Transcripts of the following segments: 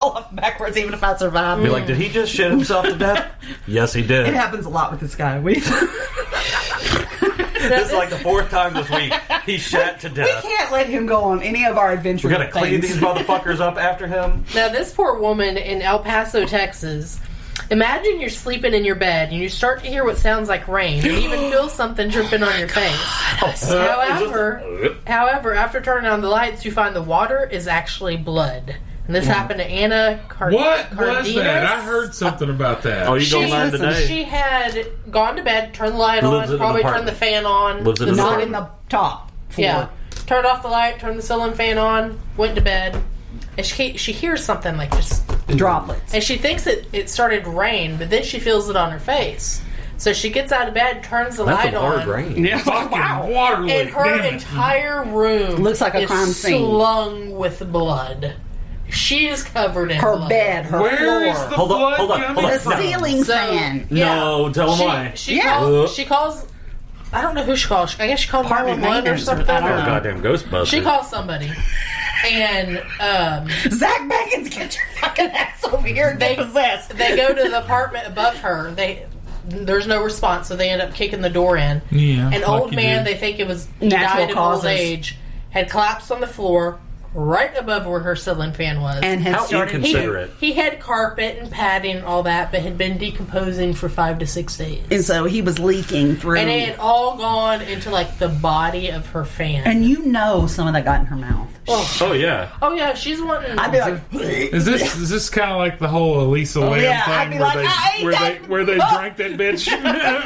off backwards even if I survive. Be like, did he just shit himself to death? Yes, he did. It happens a lot with this guy. This is like the 4th time this week he shat to death. We can't let him go on any of our adventures. We're gonna clean these motherfuckers up after him. Now, this poor woman in El Paso, Texas. Imagine you're sleeping in your bed and you start to hear what sounds like rain and even feel something dripping on your face. However, after turning on the lights, you find the water is actually blood. And this happened to Anna What Cardenas. was that? I heard something about that. Oh, you don't learn today. She had gone to bed, turned the light on, probably turned the fan on. Lives in Not in the top floor. Yeah. Turned off the light, turned the ceiling fan on, went to bed. And she hears something like just... droplets. And she thinks it started to rain, but then she feels it on her face. So she gets out of bed, turns the light on. That's a hard rain. Yeah. Fucking water leak. And her entire room looks like a crime scene. Slung with blood. She is covered in Her blood. bed, her Where floor. is the Hold blood on, hold on, coming hold on. The from? ceiling fan. No, tell him why. She calls... I don't know who she calls. I guess she called Apartment 911 or maintenance or- something. I don't know. Goddamn Ghostbusters. She calls somebody. And Zach Bagans, get your fucking ass over here and get possessed. they go to the apartment above her. There's no response, so they end up kicking the door in. Yeah, An like old you man, do. they think it was Natural died causes. of old age, had collapsed on the floor right above where her ceiling fan was. And had How started... inconsiderate. He had carpet and padding and all that, but had been decomposing for 5 to 6 days. And so he was leaking through... And it had all gone into, like, the body of her fan. And you know some of that got in her mouth. Oh, yeah. Oh, yeah, she's wanting... I'd be like... Is this kind of like the whole Elisa Lamb yeah, I'd thing be like, I ate where they drank that bitch?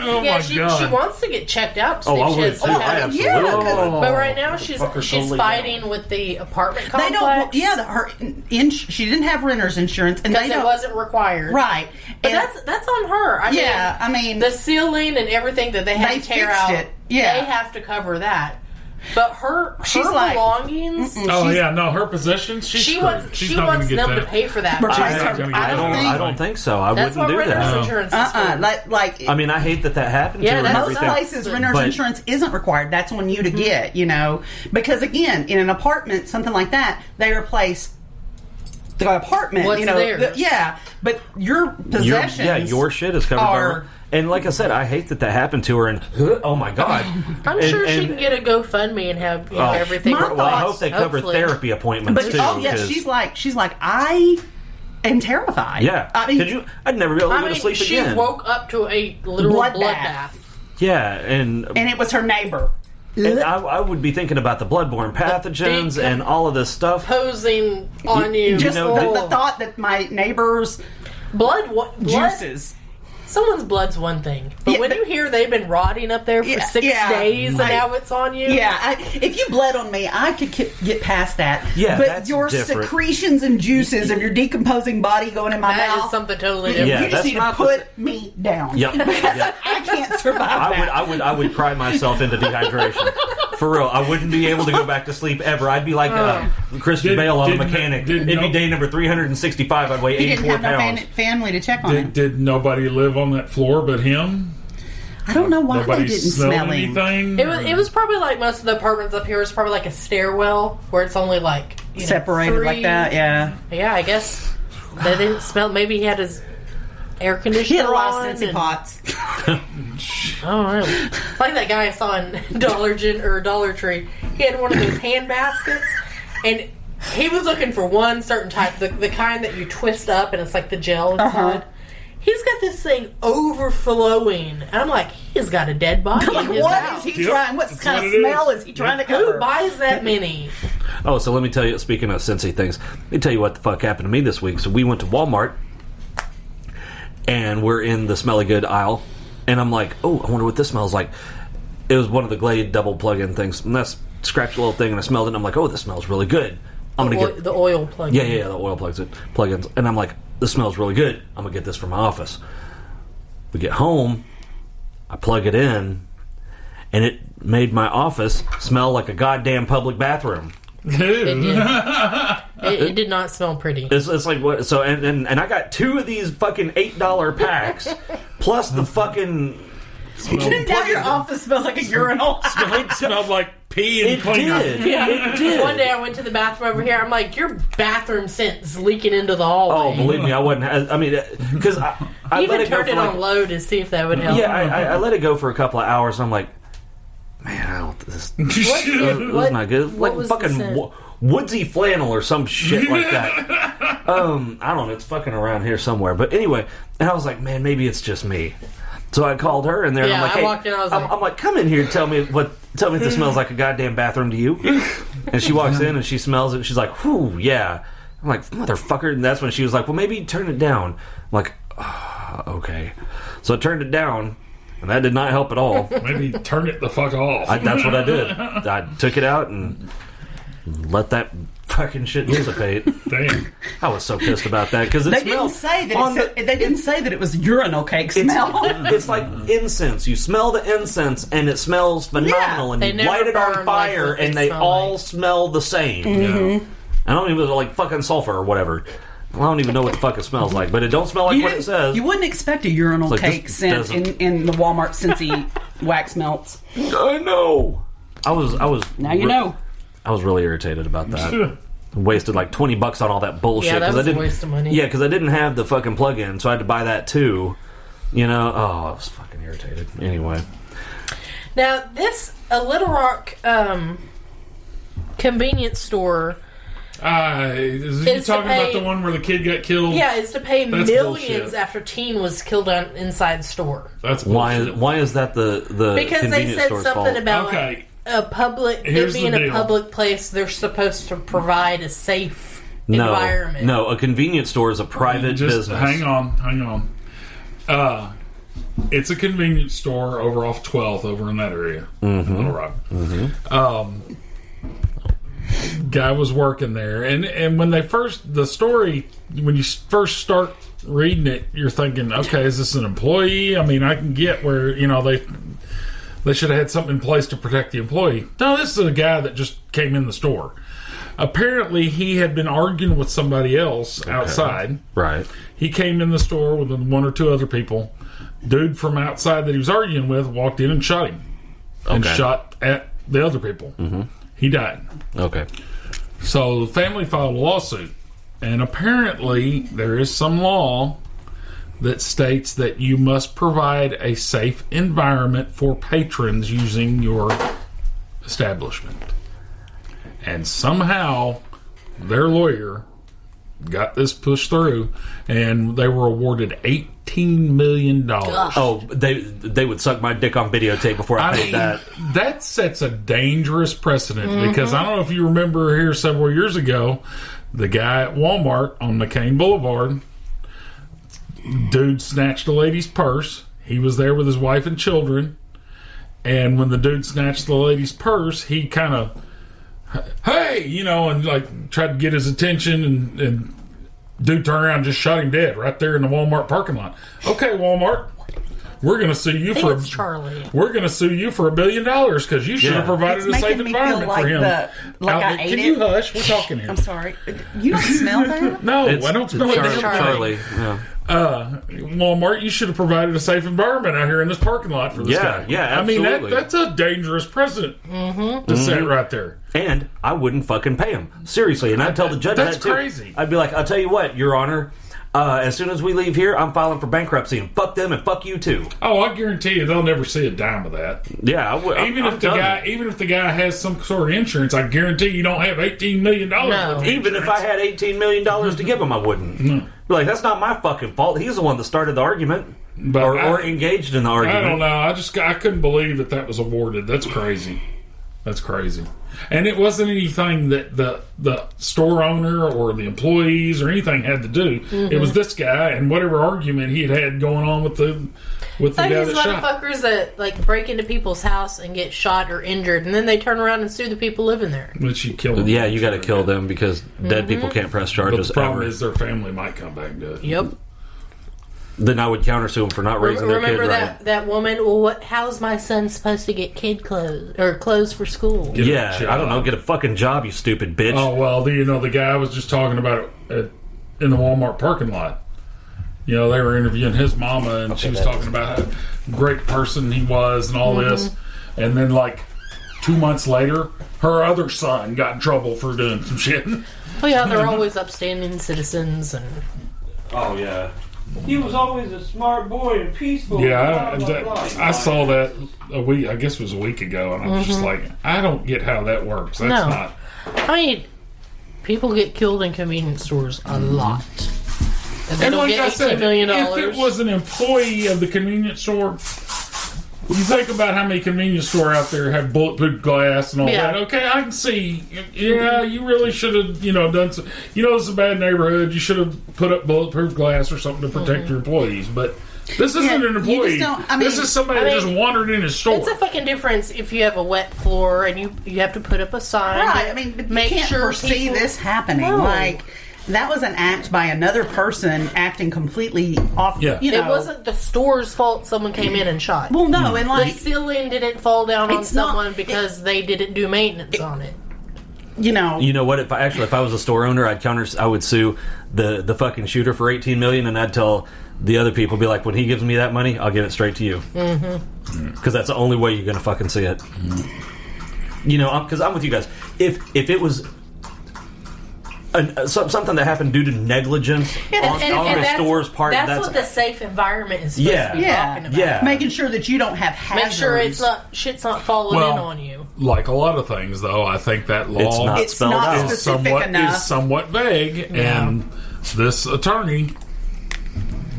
Oh yeah, my she god! wants to get checked out. To Oh, see I if she would has too. I symptoms. absolutely Yeah, would. But right now she's Fucker totally fighting with the apartment They complex. don't... Yeah, she didn't have renter's insurance. And because they it don't... wasn't required. Right. But And that's on her. I mean, the ceiling and everything that they had They to tear fixed out, it. Yeah. they have to cover that. But She's her like, belongings, Oh yeah, no, her possession. she Screwed. wants She's not gonna get them that. to pay for that. But She's I not gonna get I that. don't think- I don't think so. I That's wouldn't what do renter's that. insurance is for. Like... I mean, I hate that happened to Yeah, her and that's Most everything. places, renter's But- insurance isn't required. That's on you to get, you know. Because, again, in an apartment, something like that, they replace the apartment, What's you know. theirs? Yeah, but your possessions... your shit is covered are- by. And like I said, I hate that happened to her. And oh my god, I'm sure she can get a GoFundMe and have everything. My Well, I hope they cover hopefully. therapy appointments But too. oh yeah, 'cause- she's like I am terrified. yeah. I mean, Could you? I'd never be able to go to sleep she again. woke up to a literal Blood blood bath. bath. Yeah, and it was her neighbor. I would be thinking about the bloodborne pathogens and all of this stuff. Posing on you. Just know, the thought that my neighbor's blood juices. Someone's blood's one thing, but Yeah, when but- you hear they've been rotting up there for 6 days and now it's on you. Yeah, if you bled on me, I could get past that. Yeah, but that's your different. secretions and juices of your decomposing body going in my That mouth is something totally You different. Yeah, just that's need to not the put me down. Yep. Yep. I can't survive that. I would cry myself into dehydration. For real, I wouldn't be able to go back to sleep ever. I'd be like Christian Bale on the Mechanic. It'd be day number 365. I'd weigh He didn't 84 have no pounds. family to check on him. Did nobody live on that floor but him? I don't know why Nobody they didn't smelled smell him. anything. It was probably like most of the apartments up here. It's probably like a stairwell where it's only like Separated like 3. that, yeah. Yeah, I guess they didn't smell. Maybe he had his air He conditioner had a lot on. of Scentsy pots. Oh, really? Like that guy I saw in Dollar Tree. He had one of those hand baskets, and he was looking for one certain type, the kind that you twist up, and it's like the gel inside. He's got this thing overflowing, and I'm like, he's got a dead body Like, in his what house. is he trying? What That's kind what of it smell is. is he trying to Who cover? buys that many? Oh, so let me tell you, speaking of Cincy things, let me tell you what the fuck happened to me this week. So we went to Walmart, and we're in the smelly good aisle, and I'm like, oh, I wonder what this smells like. It was one of the Glade double plug-in things, and I scratched a little thing, and I smelled it, and I'm like, oh, this smells really good. I'm going to get... The oil plug. Yeah, the oil plug-ins. And I'm like, this smells really good. I'm going to get this for my office. We get home, I plug it in, and it made my office smell like a goddamn public bathroom. It did. It did not smell pretty. It's like what? So and I got 2 of these fucking $8 packs, plus the fucking. Now your office smells like a urinal. Smelled like pee and It clean up. did. Yeah. It did. One day I went to the bathroom over here. I'm like, your bathroom scent's leaking into the hallway. Oh, believe me, I wouldn't. I mean, because I You let even it go turned for it on low to see if that would help. Yeah, I let it go for a couple of hours. And I'm like, man, I don't. This is not good. What Like was the fucking scent? woodsy flannel or some shit like that. I don't know. It's fucking around here somewhere. But anyway, and I was like, man, maybe it's just me. So I called her in there, and Yeah, I'm like, I hey, walked in, I was I'm like, come in here, tell me if this smells like a goddamn bathroom to you. And she walks in and she smells it. And she's like, whew, yeah. I'm like, motherfucker. And that's when she was like, well, maybe turn it down. I'm like, oh, okay. So I turned it down, and that did not help at all. Maybe turn it the fuck off. That's what I did. I took it out and let that fucking shit dissipate. Damn. I was so pissed about that because They didn't say that it was urinal cake smell. It's like incense. You smell the incense and it smells phenomenal, Yeah. and They you never light it on burn fire like what and they they smell all like. smell the same. Yeah. I don't even like fucking sulfur or whatever. I don't even know what the fuck it smells like, but it don't smell like what it says. You wouldn't expect a urinal It's like, cake this scent doesn't- in the Walmart CnC wax melts. I know. I was. Now you know. I was really irritated about that. Wasted like $20 on all that bullshit. Yeah, that 'cause was I a didn't, waste of money. Yeah, because I didn't have the fucking plug-in, so I had to buy that too. You know? Oh, I was fucking irritated. Anyway. Now, a Little Rock convenience store, Is you It's to talking about pay- the one where the kid got killed? yeah, is to pay That's millions bullshit. after teen was killed inside the store. That's Why bullshit. is that the Because they convenience said store's something fault? about Okay. a public, Here's it being the a deal. public place, they're supposed to provide a safe environment. No, a convenience store is a private Just business. hang on. It's a convenience store over off 12th over in that area. Little Rock. Guy was working there, and when when you first start reading it, you're thinking, okay, is this an employee? I mean, I can get where they should have had something in place to protect the employee. No, this is a guy that just came in the store. Apparently, he had been arguing with somebody else outside. Right. He came in the store with one or two other people. Dude from outside that he was arguing with walked in and shot him. And Okay. shot at the other people. Mm-hmm. He died. Okay. So the family filed a lawsuit. And apparently there is some law that states that you must provide a safe environment for patrons using your establishment. And somehow their lawyer got this pushed through, and they were awarded $18 million. Oh, they would suck my dick on videotape before I paid that. That sets a dangerous precedent because I don't know if you remember here several years ago, the guy at Walmart on McCain Boulevard, dude snatched a lady's purse. He was there with his wife and children, and when the dude snatched the lady's purse, he kind of, hey, and like tried to get his attention, and dude turned around and just shot him dead right there in the Walmart parking lot. Okay, Walmart, we're going to sue you for It's Charlie. We're going to sue you for $1 billion because you should have provided It's a safe making me feel environment like for him. I ate Can it. you hush? We're talking here. I'm sorry. You don't smell that? No, It's- I don't smell it's it. Charlie. Yeah. Walmart, you should have provided a safe environment out here in this parking lot for this guy. Yeah, I mean, absolutely. that's a dangerous precedent to set right there. And I wouldn't fucking pay him. Seriously. And I'd tell the judge That's that too. crazy. I'd be like, I'll tell you what, Your Honor, as soon as we leave here, I'm filing for bankruptcy, and fuck them and fuck you too. Oh, I guarantee you, they'll never see a dime of that. Yeah, I would. Even if the guy has some sort of insurance, I guarantee you don't have $18 million. No. worth of Even if I insurance. had $18 million to give him, I wouldn't. Be like, that's not my fucking fault. He's the one that started the argument. But Or engaged in the argument. I don't know. I couldn't believe that was awarded. That's crazy. That's crazy. And it wasn't anything that the store owner or the employees or anything had to do. It was this guy and whatever argument he had going on with the guy These that shot. motherfuckers that like break into people's house and get shot or injured, and then they turn around and sue the people living there. Which you kill them. Yeah, you got to kill them because dead people can't press But charges the problem ever. is their family might come back and do it. Yep. Then I would countersue them for not raising their kid Remember right. that woman? Well, how's my son supposed to get kid clothes or clothes for school? Get a Yeah, job. I don't know. Get a fucking job, you stupid bitch. Oh, well, the guy I was just talking about in the Walmart parking lot. They were interviewing his mama, and she was talking about how great person he was and all this. And then, like, 2 months later, her other son got in trouble for doing some shit. Oh yeah, they're always upstanding citizens, and Oh yeah. He was always a smart boy and peaceful. Yeah, blah, blah, blah. I saw that I guess it was a week ago, and I was just like, I don't get how that works. That's No. not. I mean, people get killed in convenience stores a lot, and they And don't like I get said, $18 million. if it was an employee of the convenience store, you think about how many convenience store out there have bulletproof glass and all Yeah. that. Okay, I can see. Yeah, you really should have, done some. It's a bad neighborhood. You should have put up bulletproof glass or something to protect your employees. But this isn't an you employee. just don't- This is somebody that just wandered in his store. It's a fucking difference if you have a wet floor and you have to put up a sign. Right. to I mean, but make you can't sure foresee people- this happening. No. Like, that was an act by another person acting completely off. Yeah. You know, It wasn't the store's fault someone came in and shot. Well, no, and the like, ceiling didn't fall down on It's not- someone because they didn't do maintenance on it. you know, You know what? If I was a store owner, I would sue the fucking shooter for $18 million, and I'd tell the other people, be like, when he gives me that money, I'll give it straight to you, because that's the only way you're gonna fucking see it. Because I'm with you guys. If it was something that happened due to negligence on the that's- store's part, That's what the safe environment is supposed Yeah. to be talking about. Yeah. making sure that you don't have hazards. Make sure shit's not falling in on you. Like a lot of things, though, I think that law It's not It's spelled not out. specific enough. is somewhat vague, and this attorney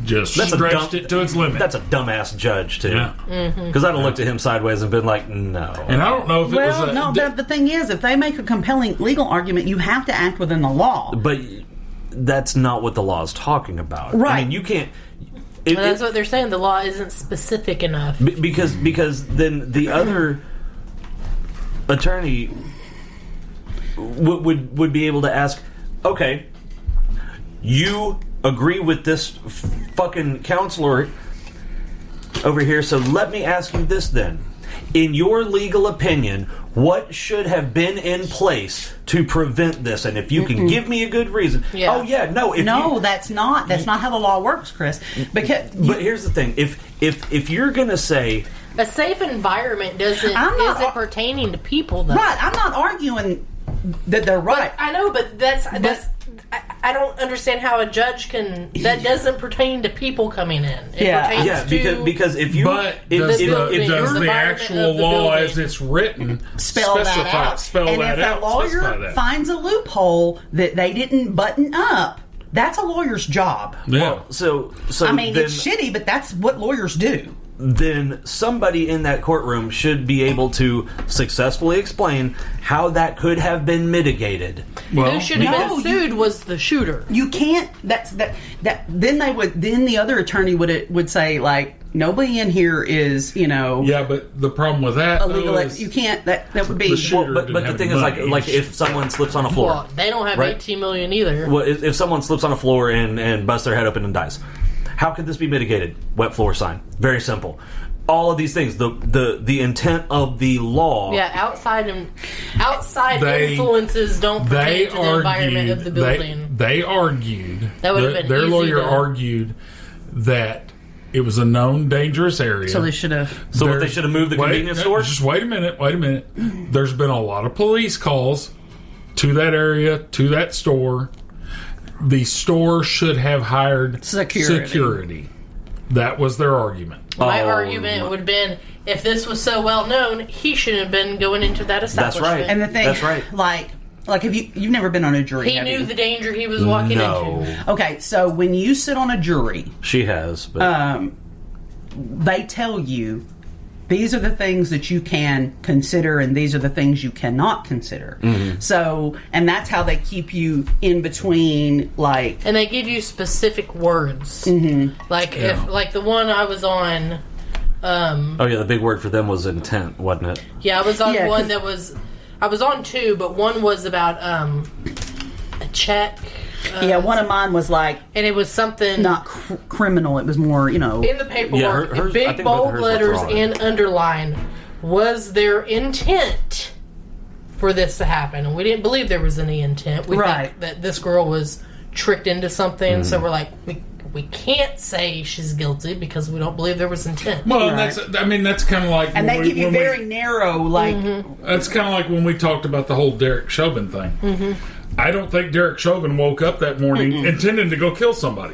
just stretched it to its limit. That's a dumbass judge too. Yeah. Because I'd have looked at him sideways and been like, no. And I don't know if it was Well, no, the thing is, if they make a compelling legal argument, you have to act within the law. But that's not what the law is talking about. I Right. mean, you can't. But that's what they're saying. The law isn't specific enough. Because then the other attorney would be able to ask, okay, you agree with this fucking counselor over here, so let me ask you this then. In your legal opinion, what should have been in place to prevent this? And if you can give me a good reason. Yeah. Oh yeah, no. That's not how the law works, Chris. Because But here's the thing: if you're gonna say A safe environment isn't pertaining to people, though. right, I'm not arguing that they're right. I know, but that's I don't understand how a judge can. That doesn't pertain to people coming in. It pertains yeah, to because if you But if does the environment actual of the law building as it's written spell that out. spell and that if out? a lawyer specify that. finds a loophole that they didn't button up, that's a lawyer's job. Yeah. so I mean, then, it's shitty, but that's what lawyers do. then somebody in that courtroom should be able to successfully explain how that could have been mitigated. who should have no, been sued was the shooter. You can't. Then the other attorney would say, like, nobody in here is, Yeah, but the problem with that illegal. though, is You can't. That would be. the shooter But didn't the have thing any is, money. like if someone slips on a floor, Well, they don't have Right. 18 million either. well, if someone slips on a floor and busts their head open and dies, how could this be mitigated? Wet floor sign. Very simple. All of these things, the intent of the law. Yeah, outside They- influences don't they pertain to the environment of the building. They argued. That would have been their easy lawyer to- argued that it was a known dangerous area. So they should have. So what, they should have moved the convenience store? Just wait a minute. There's been a lot of police calls to that area, to that store. The store should have hired security. That was their argument. My argument would have been, if this was so well known, he shouldn't have been going into that establishment. right. And the thing, That's right. Like if you've never been on a jury, He have knew you? the danger he was walking into. Okay, so when you sit on a jury, She has, but they tell you these are the things that you can consider and these are the things you cannot consider. So, and that's how they keep you in between, like, And they give you specific words. Like if the one I was on, oh yeah, the big word for them was intent, wasn't it? I was on Yeah, one 'cause- that was, I was on two, but one was about a check. one of mine was like And it was something not criminal. It was more, in the paperwork, hers- I big think both bold hers were letters fraud. and underline, was their intent for this to happen. And we didn't believe there was any intent. We Right. think that this girl was tricked into something, so we're like, we can't say she's guilty because we don't believe there was intent. Well, and that's kind of like, and they give you very narrow, like. That's kind of like when we talked about the whole Derek Chauvin thing. I don't think Derek Chauvin woke up that morning intending to go kill somebody.